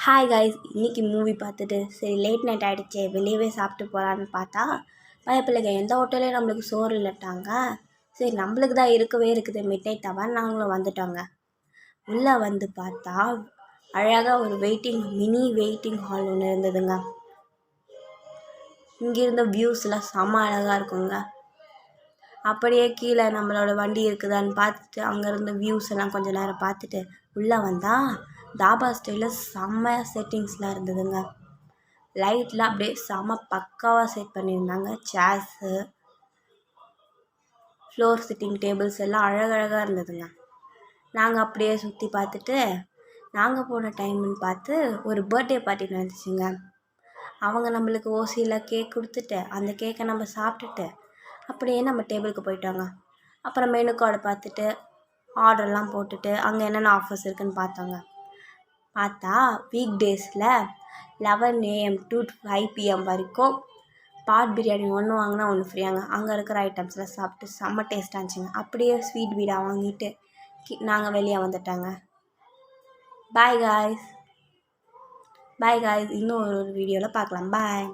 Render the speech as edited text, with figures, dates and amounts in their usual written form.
Hi guys, இன்றைக்கி movie பார்த்துட்டு சரி லேட் நைட் ஆகிடுச்சே வெளியவே சாப்பிட்டு போகலான்னு பார்த்தா பயப்பிள்ளைங்க எந்த ஹோட்டலையும் நம்மளுக்கு சோறு இல்லட்டாங்க. சரி நம்மளுக்கு தான் இருக்கவே இருக்குது மிட் நைட் டவர், நாங்களும் வந்துட்டோங்க. உள்ளே வந்து பார்த்தா அழகாக ஒரு மினி வெயிட்டிங் ஹால் ஒன்று இருந்ததுங்க. இங்கிருந்த வியூஸ்லாம் செம்ம அழகாக இருக்குங்க. அப்படியே கீழே நம்மளோட வண்டி இருக்குதான்னு பார்த்துட்டு அங்கேருந்து வியூஸ் எல்லாம் கொஞ்சம் நேரம் பார்த்துட்டு உள்ளே வந்தால் தாபா ஸ்டைலில் செம்ம செட்டிங்ஸ்லாம் இருந்ததுங்க. லைட்லாம் அப்படியே செம்ம பக்காவாக செட் பண்ணியிருந்தாங்க. சேர்ஸு, ஃப்ளோர் சிட்டிங் டேபிள்ஸ் எல்லாம் அழகழகாக இருந்ததுங்க. நாங்கள் அப்படியே சுற்றி பார்த்துட்டு நாங்கள் போன டைம்னு பார்த்து ஒரு பர்த்டே பார்ட்டி நடந்துச்சுங்க. அவங்க நம்மளுக்கு ஓசியில் கேக் கொடுத்துட்டு அந்த கேக்கை நம்ம சாப்பிட்டுட்டு அப்படியே நம்ம டேபிளுக்கு போயிட்டாங்க. அப்புறம் மெனு கார்டை பார்த்துட்டு ஆர்டர்லாம் போட்டுட்டு அங்கே என்னென்ன ஆஃபர்ஸ் இருக்குதுன்னு பார்த்தா வீக் டேஸில் 11 AM to 5 PM வரைக்கும் பாட் பிரியாணி ஒன்று வாங்கினா ஒன்று ஃப்ரீயாங்க. அங்கே இருக்கிற ஐட்டம்ஸ்லாம் சாப்பிட்டு செம்ம டேஸ்ட்டாக இருந்துச்சுங்க. அப்படியே ஸ்வீட் பீடா வாங்கிட்டு நாங்கள் வெளியே வந்துட்டாங்க. பாய் காய்ஸ், இன்னும் ஒரு வீடியோவில் பார்க்கலாம். பாய்.